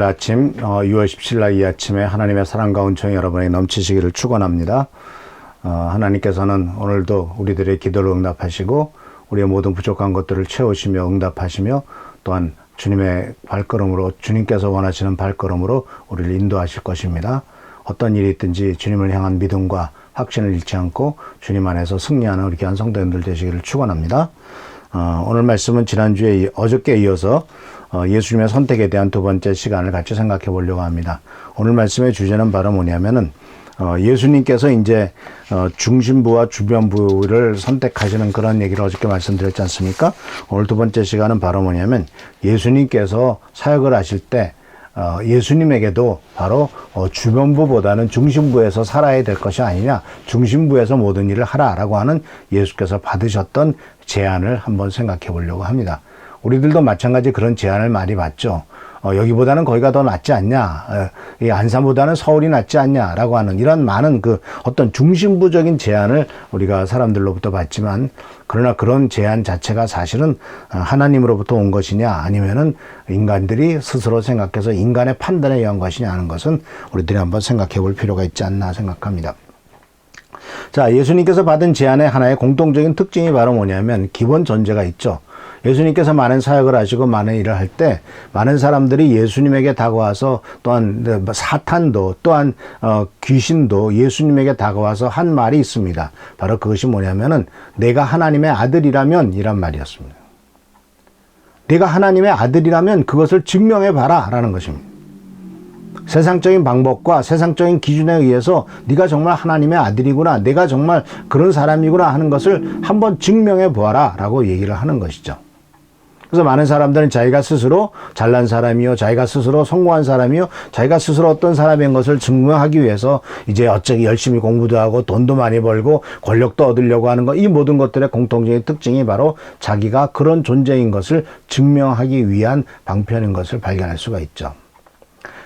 아침 6월 17일 날 이 아침에 하나님의 사랑과 은총이 여러분에게 넘치시기를 축원합니다. 하나님께서는 오늘도 우리들의 기도를 응답하시고 우리의 모든 부족한 것들을 채우시며 응답하시며 또한 주님의 발걸음으로 주님께서 원하시는 발걸음으로 우리를 인도하실 것입니다. 어떤 일이 있든지 주님을 향한 믿음과 확신을 잃지 않고 주님 안에서 승리하는 우리 귀한 성도님들 되시기를 축원합니다. 오늘 말씀은 지난주에 어저께 이어서 예수님의 선택에 대한 두 번째 시간을 같이 생각해 보려고 합니다. 오늘 말씀의 주제는 바로 뭐냐면은 예수님께서 이제 중심부와 주변부를 선택하시는 그런 얘기를 어저께 말씀드렸지 않습니까? 오늘 두 번째 시간은 바로 뭐냐면 예수님께서 사역을 하실 때 예수님에게도 바로 주변부보다는 중심부에서 살아야 될 것이 아니냐, 중심부에서 모든 일을 하라라고 하는 예수께서 받으셨던 제안을 한번 생각해 보려고 합니다. 우리들도 마찬가지 그런 제안을 많이 받죠. 여기보다는 거기가 더 낫지 않냐, 이 안산보다는 서울이 낫지 않냐라고 하는 이런 많은 그 어떤 중심부적인 제안을 우리가 사람들로부터 받지만, 그러나 그런 제안 자체가 사실은 하나님으로부터 온 것이냐 아니면은 인간들이 스스로 생각해서 인간의 판단에 의한 것이냐 하는 것은 우리들이 한번 생각해 볼 필요가 있지 않나 생각합니다. 자, 예수님께서 받은 제안의 하나의 공통적인 특징이 바로 뭐냐면 기본 전제가 있죠. 예수님께서 많은 사역을 하시고 많은 일을 할 때 많은 사람들이 예수님에게 다가와서, 또한 사탄도 또한 귀신도 예수님에게 다가와서 한 말이 있습니다. 바로 그것이 뭐냐면은 내가 하나님의 아들이라면 이란 말이었습니다. 내가 하나님의 아들이라면 그것을 증명해 봐라 라는 것입니다. 세상적인 방법과 세상적인 기준에 의해서 네가 정말 하나님의 아들이구나, 내가 정말 그런 사람이구나 하는 것을 한번 증명해 보아라 라고 얘기를 하는 것이죠. 그래서 많은 사람들은 자기가 스스로 잘난 사람이요, 자기가 스스로 성공한 사람이요, 자기가 스스로 어떤 사람인 것을 증명하기 위해서 이제 어쩌기 열심히 공부도 하고 돈도 많이 벌고 권력도 얻으려고 하는 것, 이 모든 것들의 공통적인 특징이 바로 자기가 그런 존재인 것을 증명하기 위한 방편인 것을 발견할 수가 있죠.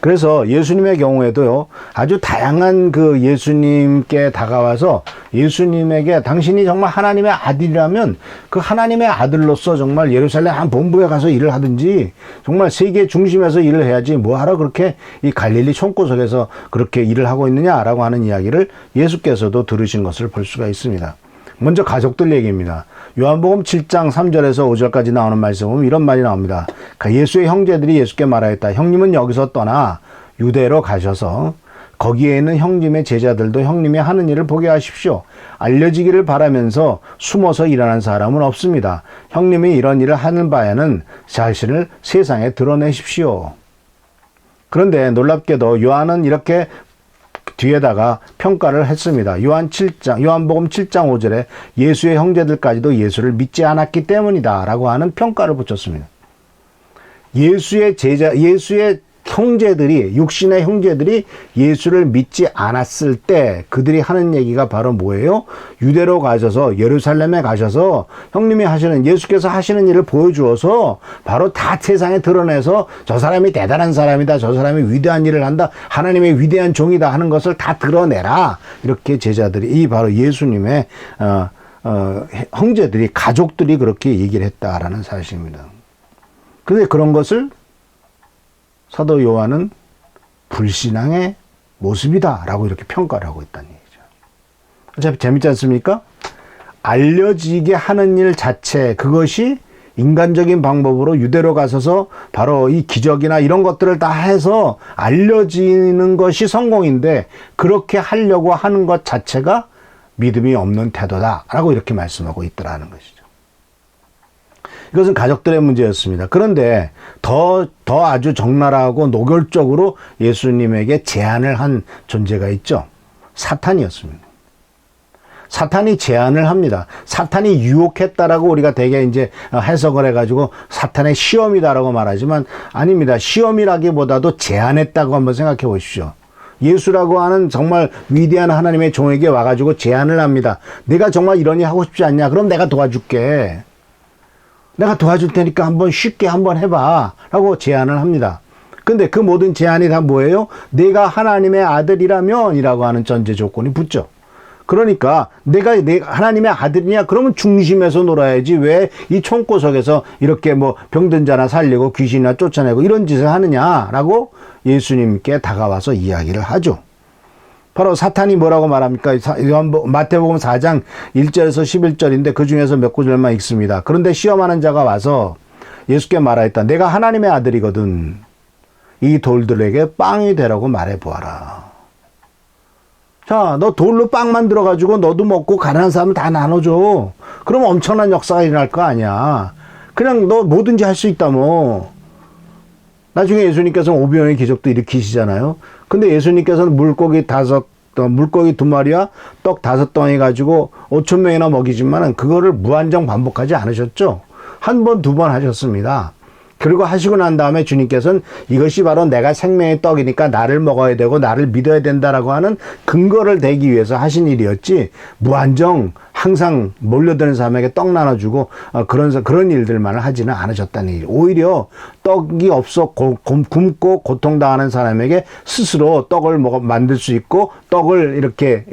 그래서 예수님의 경우에도요, 아주 다양한 그 예수님께 다가와서 예수님에게 당신이 정말 하나님의 아들이라면 그 하나님의 아들로서 정말 예루살렘 한 본부에 가서 일을 하든지 정말 세계 중심에서 일을 해야지 뭐하러 그렇게 이 갈릴리 총구석에서 그렇게 일을 하고 있느냐라고 하는 이야기를 예수께서도 들으신 것을 볼 수가 있습니다. 먼저 가족들 얘기입니다. 요한복음 7장 3절에서 5절까지 나오는 말씀 보면 이런 말이 나옵니다. 예수의 형제들이 예수께 말하였다. 형님은 여기서 떠나 유대로 가셔서 거기에 있는 형님의 제자들도 형님이 하는 일을 보게 하십시오. 알려지기를 바라면서 숨어서 일하는 사람은 없습니다. 형님이 이런 일을 하는 바에는 자신을 세상에 드러내십시오. 그런데 놀랍게도 요한은 이렇게 뒤에다가 평가를 했습니다. 요한복음 7장 5절에 예수의 형제들까지도 예수를 믿지 않았기 때문이다 라고 하는 평가를 붙였습니다. 예수의 형제들이, 육신의 형제들이 예수를 믿지 않았을 때 그들이 하는 얘기가 바로 뭐예요? 유대로 가셔서, 예루살렘에 가셔서 형님이 하시는, 예수께서 하시는 일을 보여주어서 바로 다 세상에 드러내서 저 사람이 대단한 사람이다, 저 사람이 위대한 일을 한다, 하나님의 위대한 종이다 하는 것을 다 드러내라, 이렇게 제자들이, 이 바로 예수님의 형제들이, 가족들이 그렇게 얘기를 했다라는 사실입니다. 그런데 그런 것을 사도 요한은 불신앙의 모습이다 라고 이렇게 평가를 하고 있다는 얘기죠. 재밌지 않습니까? 알려지게 하는 일 자체, 그것이 인간적인 방법으로 유대로 가서서 바로 이 기적이나 이런 것들을 다 해서 알려지는 것이 성공인데, 그렇게 하려고 하는 것 자체가 믿음이 없는 태도다 라고 이렇게 말씀하고 있더라는 것이죠. 이것은 가족들의 문제였습니다. 그런데 더 아주 적나라하고 노골적으로 예수님에게 제안을 한 존재가 있죠. 사탄이었습니다. 사탄이 제안을 합니다. 사탄이 유혹했다라고 우리가 대개 이제 해석을 해가지고 사탄의 시험이다라고 말하지만 아닙니다. 시험이라기보다도 제안했다고 한번 생각해 보십시오. 예수라고 하는 정말 위대한 하나님의 종에게 와가지고 제안을 합니다. 내가 정말 이런 일 하고 싶지 않냐? 그럼 내가 도와줄게. 내가 도와줄 테니까 쉽게 한번 해봐 라고 제안을 합니다. 근데 그 모든 제안이 다 뭐예요? 내가 하나님의 아들이라면 이라고 하는 전제 조건이 붙죠. 그러니까 내가 하나님의 아들이냐? 그러면 중심에서 놀아야지. 왜 이 총구석에서 이렇게 뭐 병든 자나 살리고 귀신이나 쫓아내고 이런 짓을 하느냐라고 예수님께 다가와서 이야기를 하죠. 바로 사탄이 뭐라고 말합니까? 마태복음 4장 1절에서 11절인데 그 중에서 몇 구절만 읽습니다. 그런데 시험하는 자가 와서 예수께 말하였다. 내가 하나님의 아들이거든. 이 돌들에게 빵이 되라고 말해보아라. 자, 너 돌로 빵 만들어가지고 너도 먹고 가난한 사람은 다 나눠줘. 그럼 엄청난 역사가 일어날 거 아니야. 그냥 너 뭐든지 할 수 있다 뭐. 나중에 예수님께서는 오병이어의 기적도 일으키시잖아요. 근데 예수님께서는 물고기 2마리와 떡 5덩이 가지고 5,000명이나 먹이지만은 그거를 무한정 반복하지 않으셨죠. 한 번, 2번 하셨습니다. 그리고 하시고 난 다음에 주님께서는 이것이 바로 내가 생명의 떡이니까 나를 먹어야 되고 나를 믿어야 된다라고 하는 근거를 대기 위해서 하신 일이었지, 무한정 항상 몰려드는 사람에게 떡 나눠주고 그런 일들만을 하지는 않으셨다는 일. 오히려 떡이 없어 굶고 고통당하는 사람에게 스스로 떡을 만들 수 있고 떡을 이렇게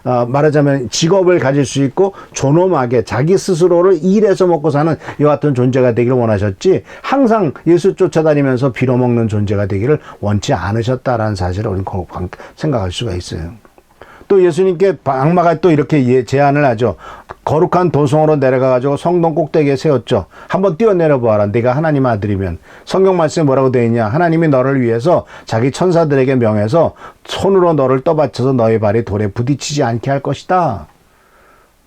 말하자면 직업을 가질 수 있고 존엄하게 자기 스스로를 일해서 먹고 사는 이와 같은 존재가 되기를 원하셨지, 항상 예수 쫓아다니면서 빌어먹는 존재가 되기를 원치 않으셨다라는 사실을 우리는 생각할 수가 있어요. 또 예수님께 악마가 또 이렇게 제안을 하죠. 거룩한 도성으로 내려가가지고 성동 꼭대기에 세웠죠. 한번 뛰어내려 보아라. 네가 하나님의 아들이면. 성경 말씀에 뭐라고 되어 있냐. 하나님이 너를 위해서 자기 천사들에게 명해서 손으로 너를 떠받쳐서 너의 발이 돌에 부딪히지 않게 할 것이다.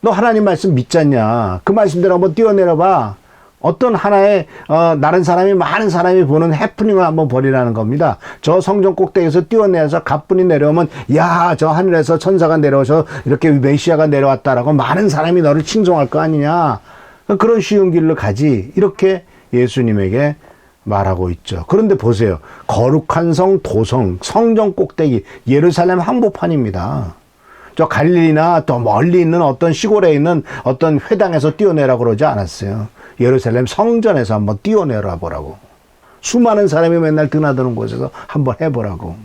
너 하나님 말씀 믿잖냐. 그 말씀대로 한번 뛰어내려 봐. 어떤 하나의 많은 사람이 보는 해프닝을 한번 벌이라는 겁니다. 저 성전 꼭대기에서 뛰어내서 가뿐히 내려오면 야, 저 하늘에서 천사가 내려오셔 이렇게 메시아가 내려왔다라고 많은 사람이 너를 칭송할 거 아니냐. 그런 쉬운 길로 가지. 이렇게 예수님에게 말하고 있죠. 그런데 보세요. 거룩한 성 도성, 성전 꼭대기, 예루살렘 항복판입니다. 저 갈릴리나 또 멀리 있는 어떤 시골에 있는 어떤 회당에서 뛰어내라고 그러지 않았어요. 예루살렘 성전에서 한번 뛰어내라 보라고. 수많은 사람이 맨날 드나드는 곳에서 한번 해보라고.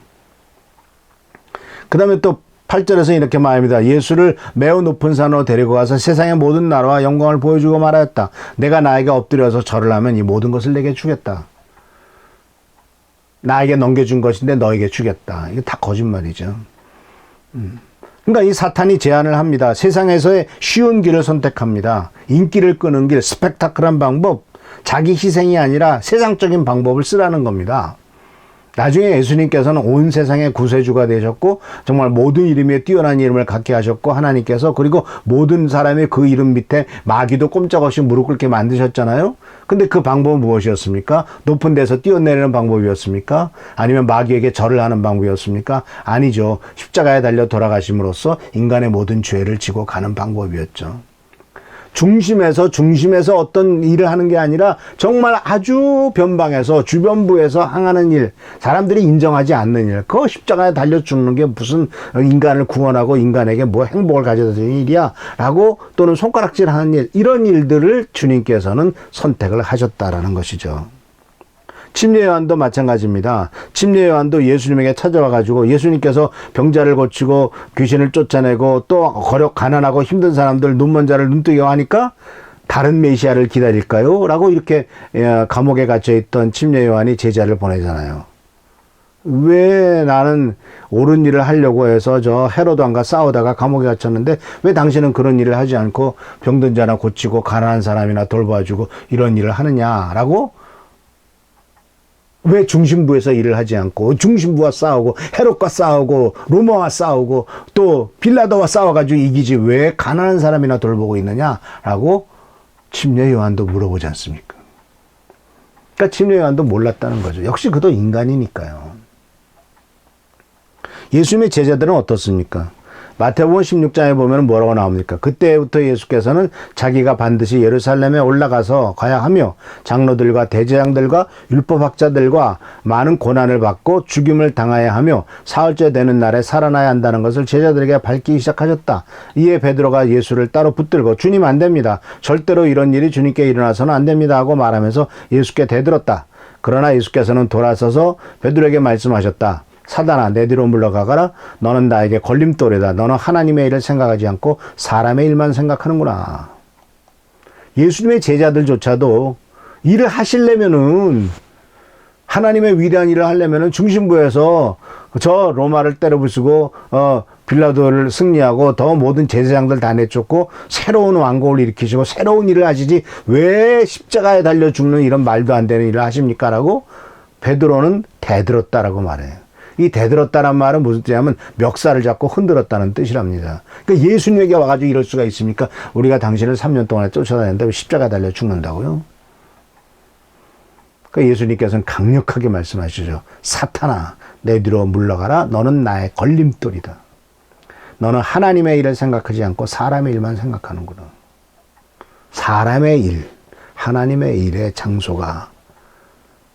그 다음에 또 8절에서 이렇게 말합니다. 예수를 매우 높은 산으로 데리고 가서 세상의 모든 나라와 영광을 보여주고 말하였다. 내가 나에게 엎드려서 절을 하면 이 모든 것을 내게 주겠다. 나에게 넘겨준 것인데 너에게 주겠다. 이게 다 거짓말이죠. 그러니까 이 사탄이 제안을 합니다. 세상에서의 쉬운 길을 선택합니다. 인기를 끄는 길, 스펙타클한 방법, 자기 희생이 아니라 세상적인 방법을 쓰라는 겁니다. 나중에 예수님께서는 온 세상의 구세주가 되셨고 정말 모든 이름에 뛰어난 이름을 갖게 하셨고 하나님께서 그리고 모든 사람의 그 이름 밑에 마귀도 꼼짝없이 무릎 꿇게 만드셨잖아요. 근데 그 방법은 무엇이었습니까? 높은 데서 뛰어내리는 방법이었습니까? 아니면 마귀에게 절을 하는 방법이었습니까? 아니죠. 십자가에 달려 돌아가심으로써 인간의 모든 죄를 지고 가는 방법이었죠. 중심에서 어떤 일을 하는 게 아니라 정말 아주 변방에서 주변부에서 항하는 일, 사람들이 인정하지 않는 일, 그 십자가에 달려 죽는 게 무슨 인간을 구원하고 인간에게 뭐 행복을 가져다 주는 일이야 라고, 또는 손가락질 하는 일, 이런 일들을 주님께서는 선택을 하셨다라는 것이죠. 침례 요한도 마찬가지입니다. 침례 요한도 예수님에게 찾아와가지고 예수님께서 병자를 고치고 귀신을 쫓아내고 또 가난하고 힘든 사람들 눈먼 자를 눈뜨게 하니까 다른 메시아를 기다릴까요? 라고 이렇게 감옥에 갇혀있던 침례 요한이 제자를 보내잖아요. 왜 나는 옳은 일을 하려고 해서 저 헤로드 왕과 싸우다가 감옥에 갇혔는데 왜 당신은 그런 일을 하지 않고 병든 자나 고치고 가난한 사람이나 돌봐주고 이런 일을 하느냐라고, 왜 중심부에서 일을 하지 않고 중심부와 싸우고 헤롯과 싸우고 로마와 싸우고 또 빌라도와 싸워가지고 이기지 왜 가난한 사람이나 돌보고 있느냐라고 침례 요한도 물어보지 않습니까? 그러니까 침례 요한도 몰랐다는 거죠. 역시 그도 인간이니까요. 예수님의 제자들은 어떻습니까? 마태복음 16장에 보면 뭐라고 나옵니까? 그때부터 예수께서는 자기가 반드시 예루살렘에 올라가서 가야 하며 장로들과 대제장들과 율법학자들과 많은 고난을 받고 죽임을 당하여야 하며 사흘째 되는 날에 살아나야 한다는 것을 제자들에게 밝히기 시작하셨다. 이에 베드로가 예수를 따로 붙들고 주님 안 됩니다. 절대로 이런 일이 주님께 일어나서는 안 됩니다 하고 말하면서 예수께 대들었다. 그러나 예수께서는 돌아서서 베드로에게 말씀하셨다. 사단아, 내 뒤로 물러가거라. 너는 나에게 걸림돌이다. 너는 하나님의 일을 생각하지 않고 사람의 일만 생각하는구나. 예수님의 제자들조차도 일을 하시려면은, 하나님의 위대한 일을 하려면은 중심부에서 저 로마를 때려부수고 빌라도를 승리하고 더 모든 제사장들 다 내쫓고 새로운 왕국을 일으키시고 새로운 일을 하시지 왜 십자가에 달려 죽는 이런 말도 안 되는 일을 하십니까? 라고 베드로는 대들었다라고 말해요. 이 대들었다란 말은 무슨 뜻이냐면 멱살을 잡고 흔들었다는 뜻이랍니다. 그러니까 예수님에게 와가지고 이럴 수가 있습니까? 우리가 당신을 3년 동안에 쫓아다녔는데 왜 십자가에 달려 죽는다고요? 그러니까 예수님께서는 강력하게 말씀하시죠. 사탄아, 내 뒤로 물러가라. 너는 나의 걸림돌이다. 너는 하나님의 일을 생각하지 않고 사람의 일만 생각하는구나. 사람의 일, 하나님의 일의 장소가,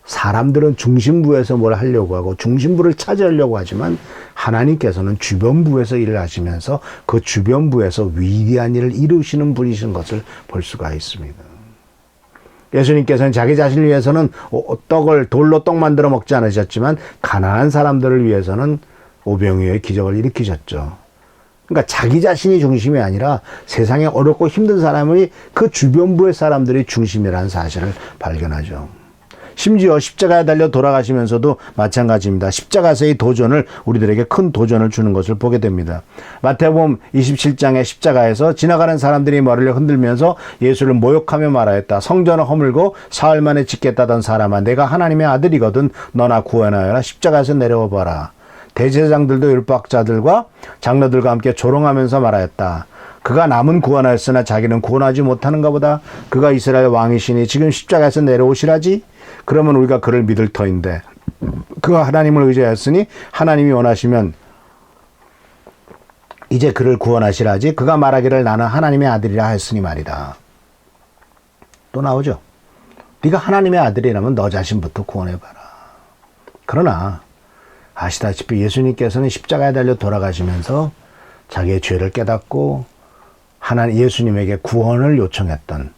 사람들은 중심부에서 뭘 하려고 하고 중심부를 차지하려고 하지만 하나님께서는 주변부에서 일을 하시면서 그 주변부에서 위대한 일을 이루시는 분이신 것을 볼 수가 있습니다. 예수님께서는 자기 자신을 위해서는 떡을 돌로 떡 만들어 먹지 않으셨지만 가난한 사람들을 위해서는 오병이어의 기적을 일으키셨죠. 그러니까 자기 자신이 중심이 아니라 세상에 어렵고 힘든 사람이 그 주변부의 사람들이 중심이라는 사실을 발견하죠. 심지어 십자가에 달려 돌아가시면서도 마찬가지입니다. 십자가에서의 도전을, 우리들에게 큰 도전을 주는 것을 보게 됩니다. 마태복음 27장의 십자가에서 지나가는 사람들이 머리를 흔들면서 예수를 모욕하며 말하였다. 성전을 허물고 사흘 만에 짓겠다던 사람아, 내가 하나님의 아들이거든 너나 구원하여라. 십자가에서 내려와 봐라. 대제사장들도 율법학자들과 장로들과 함께 조롱하면서 말하였다. 그가 남은 구원하였으나 자기는 구원하지 못하는가 보다. 그가 이스라엘 왕이시니 지금 십자가에서 내려오시라지. 그러면 우리가 그를 믿을 터인데 그가 하나님을 의지하였으니 하나님이 원하시면 이제 그를 구원하시라지. 그가 말하기를 나는 하나님의 아들이라 하였으니 말이다. 또 나오죠. 네가 하나님의 아들이라면 너 자신부터 구원해봐라. 그러나 아시다시피 예수님께서는 십자가에 달려 돌아가시면서 자기의 죄를 깨닫고 예수님에게 구원을 요청했던,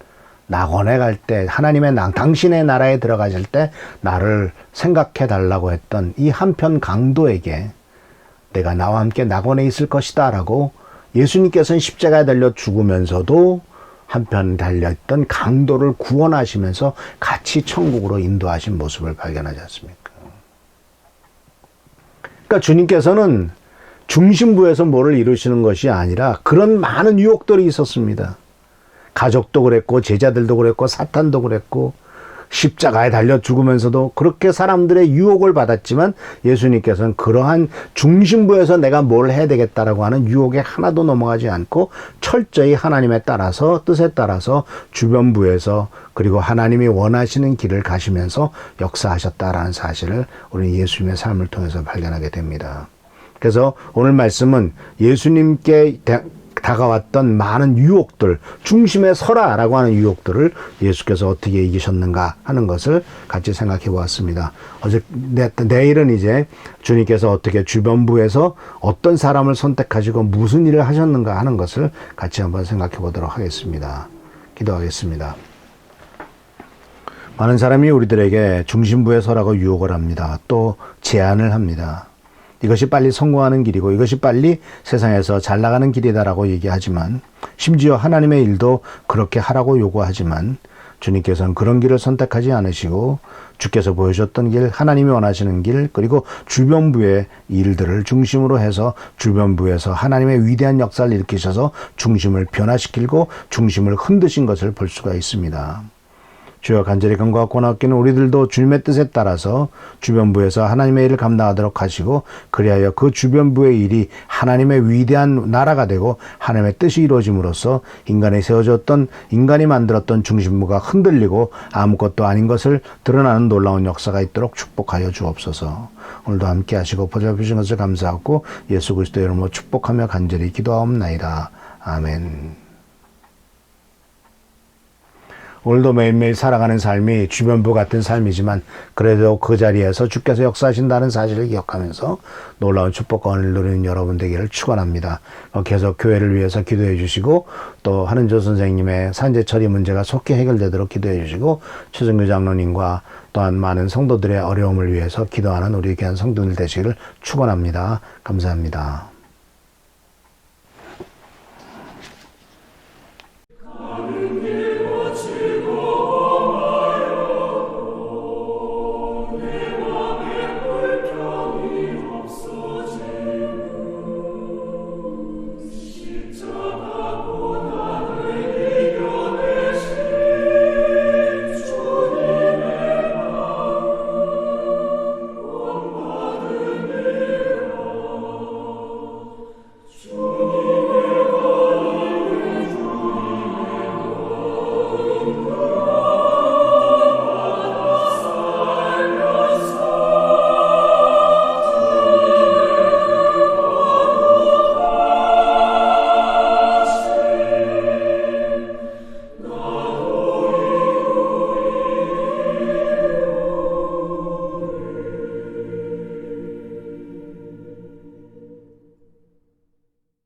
낙원에 갈 때 하나님의 당신의 나라에 들어가실 때 나를 생각해 달라고 했던 이 한편 강도에게 내가 나와 함께 낙원에 있을 것이다 라고 예수님께서는 십자가에 달려 죽으면서도 한편 달려있던 강도를 구원하시면서 같이 천국으로 인도하신 모습을 발견하지 않습니까? 그러니까 주님께서는 중심부에서 뭐를 이루시는 것이 아니라 그런 많은 유혹들이 있었습니다. 가족도 그랬고 제자들도 그랬고 사탄도 그랬고 십자가에 달려 죽으면서도 그렇게 사람들의 유혹을 받았지만 예수님께서는 그러한 중심부에서 내가 뭘 해야 되겠다라고 하는 유혹에 하나도 넘어가지 않고 철저히 하나님에 따라서, 뜻에 따라서 주변부에서 그리고 하나님이 원하시는 길을 가시면서 역사하셨다라는 사실을 우리는 예수님의 삶을 통해서 발견하게 됩니다. 그래서 오늘 말씀은 예수님께 다가왔던 많은 유혹들, 중심에 서라라고 하는 유혹들을 예수께서 어떻게 이기셨는가 하는 것을 같이 생각해 보았습니다. 내일은 이제 주님께서 어떻게 주변부에서 어떤 사람을 선택하시고 무슨 일을 하셨는가 하는 것을 같이 한번 생각해 보도록 하겠습니다. 기도하겠습니다. 많은 사람이 우리들에게 중심부에 서라고 유혹을 합니다. 또 제안을 합니다. 이것이 빨리 성공하는 길이고 이것이 빨리 세상에서 잘 나가는 길이다라고 얘기하지만, 심지어 하나님의 일도 그렇게 하라고 요구하지만 주님께서는 그런 길을 선택하지 않으시고 주께서 보여줬던 길, 하나님이 원하시는 길, 그리고 주변부의 일들을 중심으로 해서 주변부에서 하나님의 위대한 역사를 일으키셔서 중심을 변화시키고 중심을 흔드신 것을 볼 수가 있습니다. 주여, 간절히 간구하고 권하옵기는 우리들도 주님의 뜻에 따라서 주변부에서 하나님의 일을 감당하도록 하시고, 그리하여 그 주변부의 일이 하나님의 위대한 나라가 되고 하나님의 뜻이 이루어짐으로써 인간이 세워졌던, 인간이 만들었던 중심부가 흔들리고 아무것도 아닌 것을 드러나는 놀라운 역사가 있도록 축복하여 주옵소서. 오늘도 함께 하시고 보살펴주신 것을 감사하고 예수 그리스도의 이름으로 축복하며 간절히 기도하옵나이다. 아멘. 오늘도 매일매일 살아가는 삶이 주변부 같은 삶이지만 그래도 그 자리에서 주께서 역사하신다는 사실을 기억하면서 놀라운 축복권을 누리는 여러분 되기를 축원합니다. 계속 교회를 위해서 기도해 주시고 또 한은조 선생님의 산재 처리 문제가 속히 해결되도록 기도해 주시고 최정규 장로님과 또한 많은 성도들의 어려움을 위해서 기도하는 우리 귀한 성도들 되시기를 축원합니다. 감사합니다.